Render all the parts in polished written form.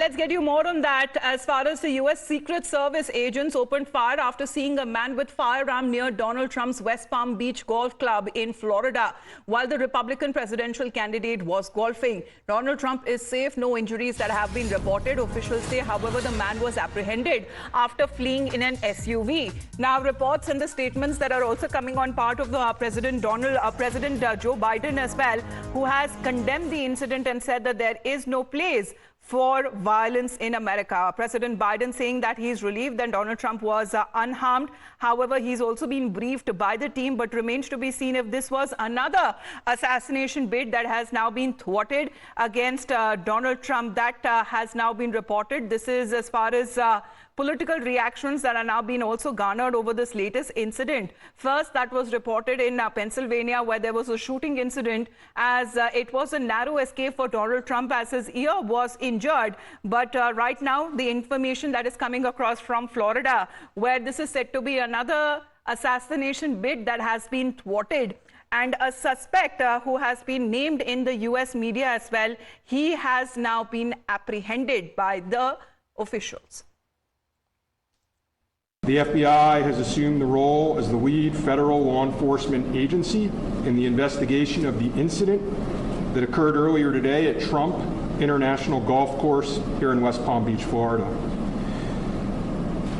let's get you more on that. As far as the U.S. Secret Service agents opened fire after seeing a man with firearm near Donald Trump's West Palm Beach Golf Club in Florida while the Republican presidential candidate was golfing. Donald Trump is safe. No injuries that have been reported. Officials say, however, the man was apprehended after fleeing in an SUV. Now, reports and the statements that are also coming on part of the President Joe Biden as well, who has condemned the incident and said that there is no place for violence in America. President Biden saying that he's relieved that Donald Trump was unharmed. However, he's also been briefed by the team, but remains to be seen if this was another assassination bid that has now been thwarted against Donald Trump. That has now been reported. This is as far as political reactions that are now being also garnered over this latest incident. First, that was reported in Pennsylvania, where there was a shooting incident, as it was a narrow escape for Donald Trump as his ear was injured. But right now, the information that is coming across from Florida, where this is said to be another assassination bid that has been thwarted, and a suspect who has been named in the U.S. media as well, he has now been apprehended by the officials. The FBI has assumed the role as the lead federal law enforcement agency in the investigation of the incident that occurred earlier today at Trump International Golf Course here in West Palm Beach, Florida.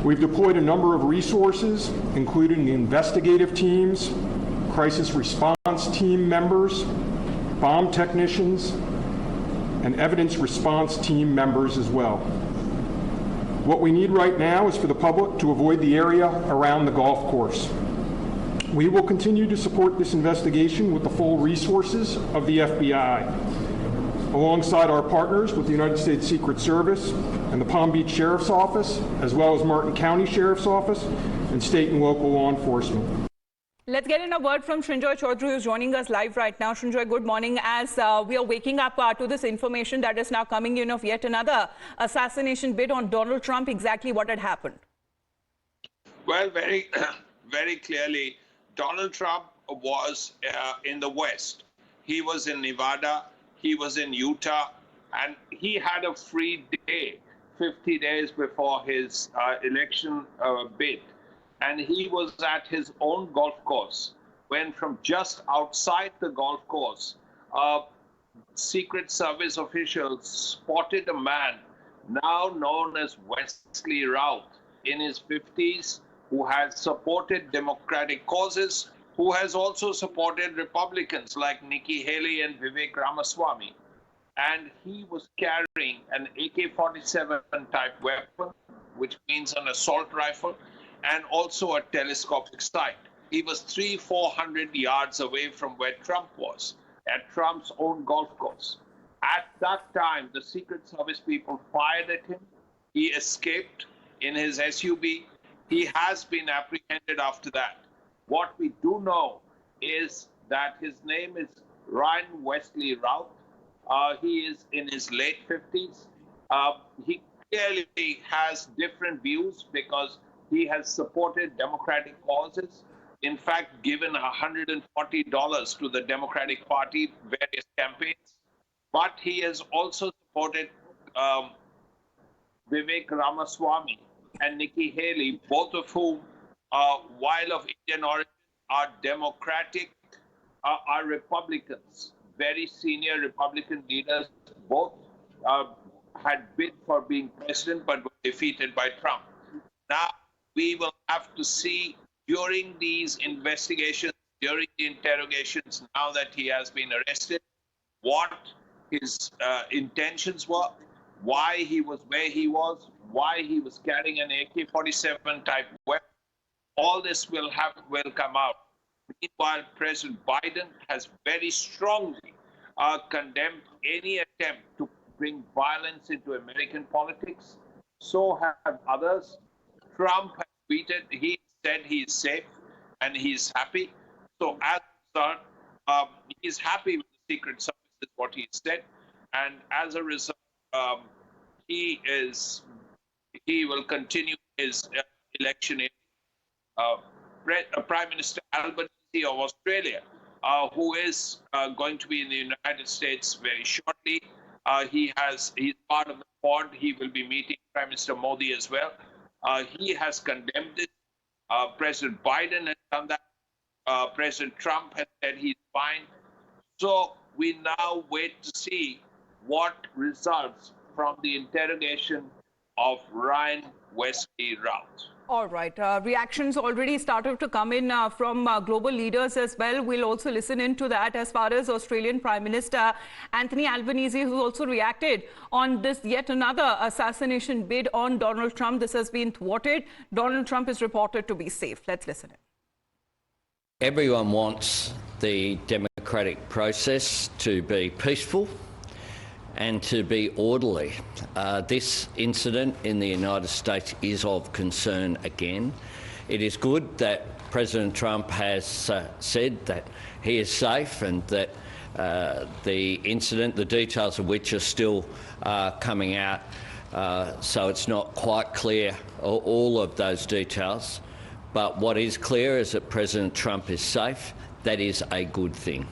We've deployed a number of resources, including the investigative teams, crisis response team members, bomb technicians, and evidence response team members as well. What we need right now is for the public to avoid the area around the golf course. We will continue to support this investigation with the full resources of the FBI, alongside our partners with the United States Secret Service and the Palm Beach Sheriff's Office, as well as Martin County Sheriff's Office and state and local law enforcement. Let's get in a word from Srinjoy Chaudhary, who's joining us live right now. Srinjoy, good morning. As we are waking up to this information that is now coming in of yet another assassination bid on Donald Trump, exactly what had happened? Well, very, very clearly, Donald Trump was in the West. He was in Nevada, he was in Utah, and he had a free day 50 days before his election bid. And he was at his own golf course when, from just outside the golf course, Secret Service officials spotted a man now known as Wesley Routh in his 50s, who has supported Democratic causes, who has also supported Republicans like Nikki Haley and Vivek Ramaswamy. And he was carrying an AK-47 type weapon, which means an assault rifle, and also a telescopic sight. He was 300-400 yards away from where Trump was, at Trump's own golf course. At that time, the Secret Service people fired at him. He escaped in his SUV. He has been apprehended after that. What we do know is that his name is Ryan Wesley Routh. He is in his late 50s. He clearly has different views because he has supported Democratic causes, in fact, given $140 to the Democratic Party, various campaigns. But he has also supported Vivek Ramaswamy and Nikki Haley, both of whom, while of Indian origin, are Democratic, are Republicans. Very senior Republican leaders, both had bid for being president, but were defeated by Trump. Now, we will have to see during these investigations, during the interrogations, now that he has been arrested, what his intentions were, why he was where he was, why he was carrying an AK-47 type weapon. All this will come out. Meanwhile, President Biden has very strongly condemned any attempt to bring violence into American politics. So have others. Trump has tweeted, he said he is safe and he's happy. So as a result, he's happy with the Secret Service, is what he said. And as a result, he will continue his election. Prime Minister Albanese of Australia, who is going to be in the United States very shortly, He's part of the Quad. He will be meeting Prime Minister Modi as well. He has condemned this. President Biden has done that. President Trump has said he's fine. So we now wait to see what results from the interrogation of Ryan Wesley Routh. All right. Reactions already started to come in from global leaders as well. We'll also listen into that as far as Australian Prime Minister Anthony Albanese, who also reacted on this yet another assassination bid on Donald Trump. This has been thwarted. Donald Trump is reported to be safe. Let's listen in. Everyone wants the democratic process to be peaceful and to be orderly. This incident in the United States is of concern again. It is good that President Trump has said that he is safe and that the incident, the details of which are still coming out, so it's not quite clear all of those details. But what is clear is that President Trump is safe. That is a good thing.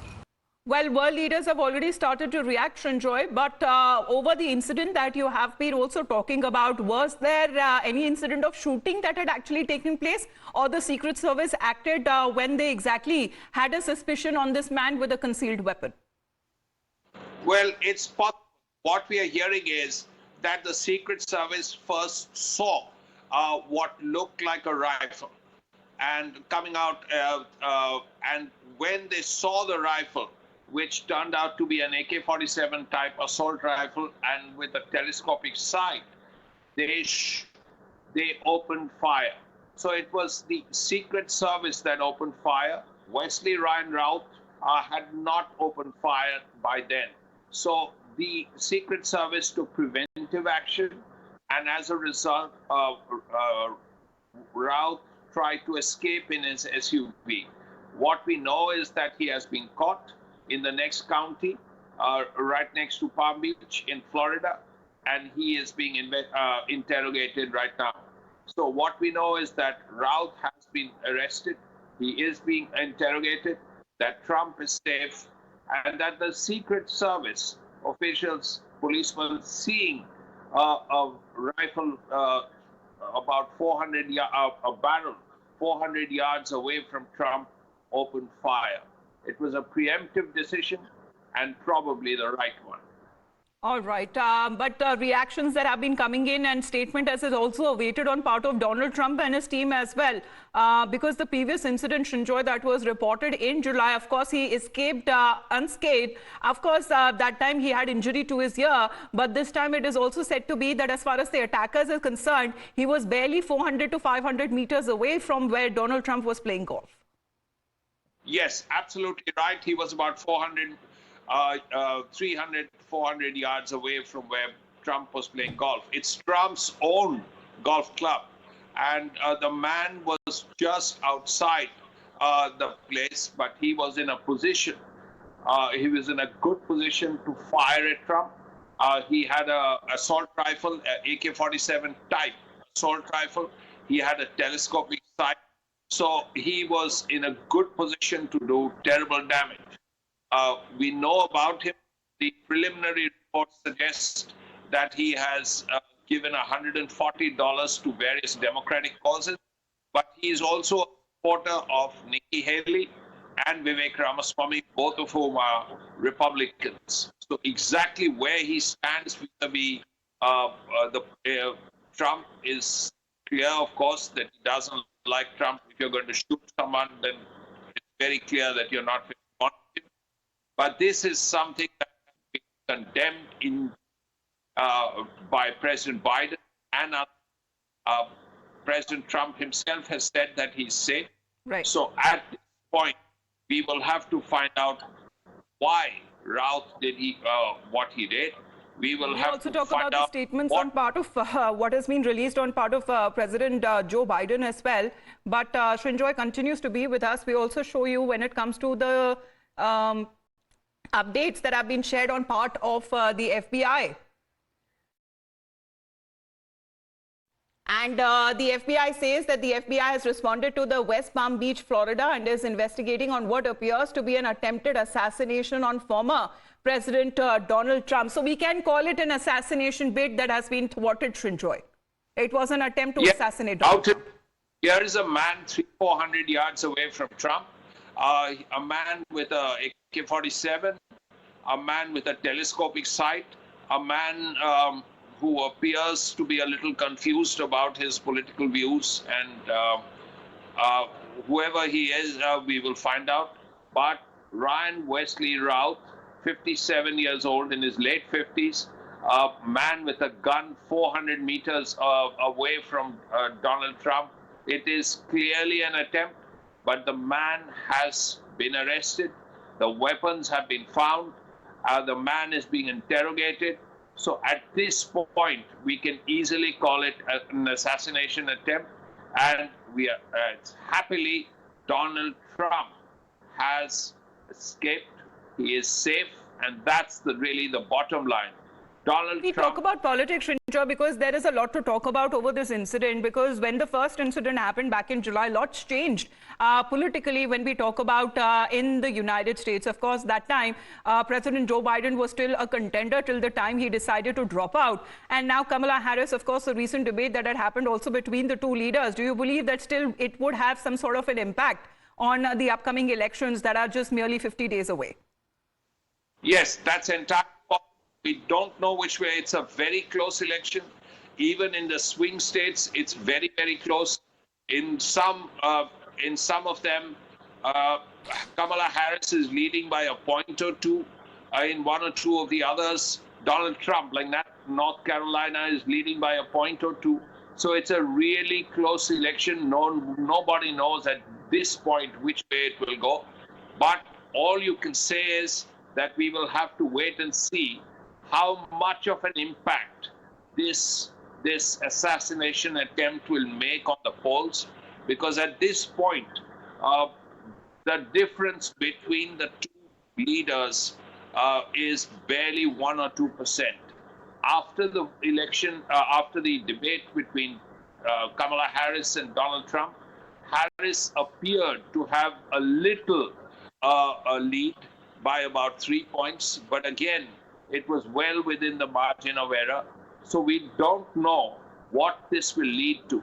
Well, world leaders have already started to react, Srinjoy, but over the incident that you have been also talking about, was there any incident of shooting that had actually taken place, or the Secret Service acted when they exactly had a suspicion on this man with a concealed weapon? Well, it's possible. What we are hearing is that the Secret Service first saw what looked like a rifle, and coming out, and when they saw the rifle, which turned out to be an AK-47 type assault rifle and with a telescopic sight, they opened fire. So it was the Secret Service that opened fire. Wesley Ryan Routh had not opened fire by then. So the Secret Service took preventive action, and as a result, Routh tried to escape in his SUV. What we know is that he has been caught in the next county, right next to Palm Beach in Florida, and he is being interrogated right now. So what we know is that Routh has been arrested, he is being interrogated, that Trump is safe, and that the Secret Service officials, policemen, seeing a rifle about 400 a barrel 400 yards away from Trump, opened fire. It was a preemptive decision and probably the right one. All right. But reactions that have been coming in and statement as is also awaited on part of Donald Trump and his team as well. Because the previous incident, Srinjoy, that was reported in July, of course, he escaped unscathed. Of course, that time he had injury to his ear. But this time it is also said to be that as far as the attackers are concerned, he was barely 400 to 500 meters away from where Donald Trump was playing golf. Yes, absolutely right. He was about 300, 400 yards away from where Trump was playing golf. It's Trump's own golf club. And the man was just outside the place, but he was in a position. He was in a good position to fire at Trump. He had an assault rifle, AK-47 type assault rifle. He had a telescopic sight. So he was in a good position to do terrible damage. We know about him. The preliminary report suggests that he has given $140 to various Democratic causes, but he is also a supporter of Nikki Haley and Vivek Ramaswamy, both of whom are Republicans. So exactly where he stands vis-a-vis Trump is clear, of course, that he doesn't like Trump. If you're going to shoot someone, then it's very clear that you're not very fond of him. But this is something that has been condemned by President Biden and President Trump himself has said that he's safe. Right. So at this point, we will have to find out why Routh did what he did. We will have also to talk find about the out statements on part of what has been released on part of President Joe Biden as well. But Srinjoy continues to be with us. We also show you when it comes to the updates that have been shared on part of the FBI. And the FBI says that the FBI has responded to the West Palm Beach, Florida, and is investigating on what appears to be an attempted assassination on former President Donald Trump. So we can call it an assassination bid that has been thwarted, Srinjoy. It was an attempt to assassinate Donald Trump. Here is a man 300-400 yards away from Trump, a man with a AK-47, a man with a telescopic sight, a man who appears to be a little confused about his political views, and whoever he is, we will find out. But Ryan Wesley Routh, 57 years old, in his late 50s, a man with a gun 400 meters away from Donald Trump. It is clearly an attempt, but the man has been arrested. The weapons have been found. The man is being interrogated. So at this point, we can easily call it an assassination attempt. And we are happily, Donald Trump has escaped. He is safe, and that's really the bottom line. We talk about politics, Srinjoy, because there is a lot to talk about over this incident, because when the first incident happened back in July, lots changed politically when we talk about in the United States. Of course, that time, President Joe Biden was still a contender till the time he decided to drop out. And now Kamala Harris, of course, the recent debate that had happened also between the two leaders. Do you believe that still it would have some sort of an impact on the upcoming elections that are just merely 50 days away? Yes, that's entirely. We don't know which way. It's a very close election. Even in the swing states, it's very, very close. In some of them, Kamala Harris is leading by a point or two. In one or two of the others, Donald Trump, like that, North Carolina, is leading by a point or two. So it's a really close election. Nobody knows at this point which way it will go. But all you can say is that we will have to wait and see how much of an impact this assassination attempt will make on the polls, because at this point, the difference between the two leaders is barely 1 or 2%. After the election, after the debate between Kamala Harris and Donald Trump, Harris appeared to have a little a lead by about 3 points, but again, it was well within the margin of error. So we don't know what this will lead to.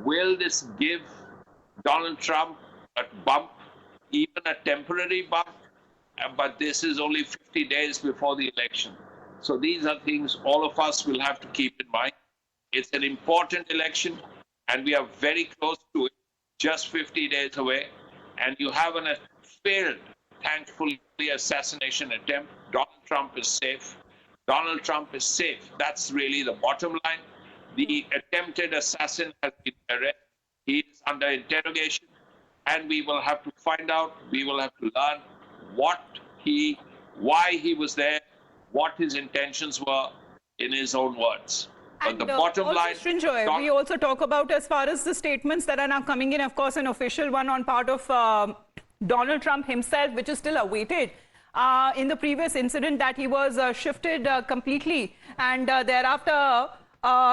Will this give Donald Trump a bump, even a temporary bump? But this is only 50 days before the election. So these are things all of us will have to keep in mind. It's an important election, and we are very close to it, just 50 days away. And you have a failed, thankfully, assassination attempt. Donald Trump is safe. Donald Trump is safe. That's really the bottom line. The attempted assassin has been arrested. He is under interrogation, and we will have to find out, we will have to learn why he was there, what his intentions were, in his own words. But the bottom line... Srinjoy, we also talk about, as far as the statements that are now coming in, of course, an official one on part of Donald Trump himself, which is still awaited. In the previous incident that he was shifted completely, and thereafter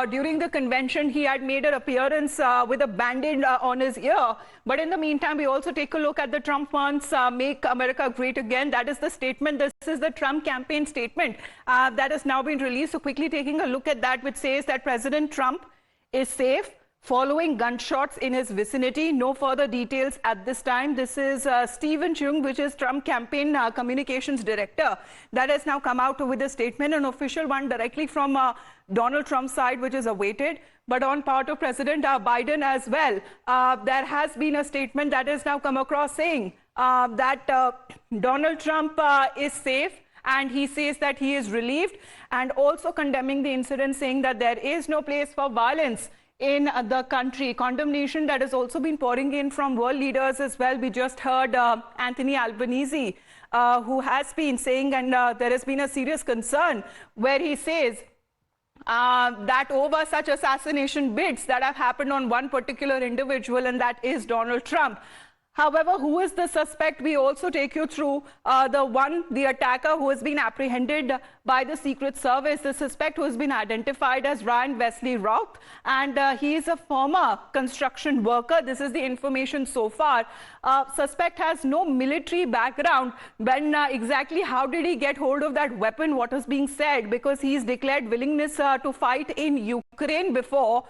during the convention he had made an appearance with a band-aid on his ear. But in the meantime, we also take a look at the Trump wants make America great again. That is the statement. This is the Trump campaign statement that has now been released. So quickly taking a look at that, which says that President Trump is safe following gunshots in his vicinity. No further details at this time. This is Stephen Chung, which is Trump campaign communications director, that has now come out with a statement, an official one directly from Donald Trump's side, which is awaited. But on part of President Biden as well, there has been a statement that has now come across saying that Donald Trump is safe, and he says that he is relieved, and also condemning the incident, saying that there is no place for violence in the country. Condemnation that has also been pouring in from world leaders as well. We just heard Anthony Albanese, who has been saying, and there has been a serious concern where he says that over such assassination bids that have happened on one particular individual, and that is Donald Trump. However, who is the suspect? We also take you through the attacker who has been apprehended by the Secret Service, the suspect who has been identified as Ryan Wesley Routh, and he is a former construction worker. This is the information so far. Suspect has no military background. When exactly how did he get hold of that weapon? What is being said? Because he's declared willingness to fight in Ukraine before,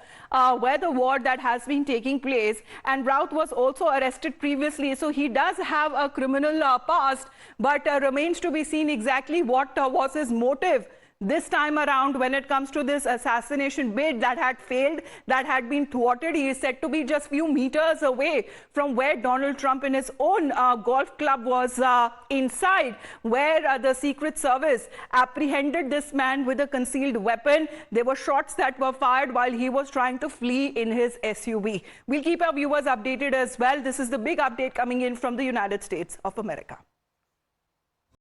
where the war that has been taking place. And Routh was also arrested previously, so he does have a criminal past, but remains to be seen exactly what was his motive this time around when it comes to this assassination bid that had failed, that had been thwarted. He is said to be just few meters away from where Donald Trump in his own golf club was inside, where the Secret Service apprehended this man with a concealed weapon. There were shots that were fired while he was trying to flee in his SUV. We'll keep our viewers updated as well. This is the big update coming in from the United States of America.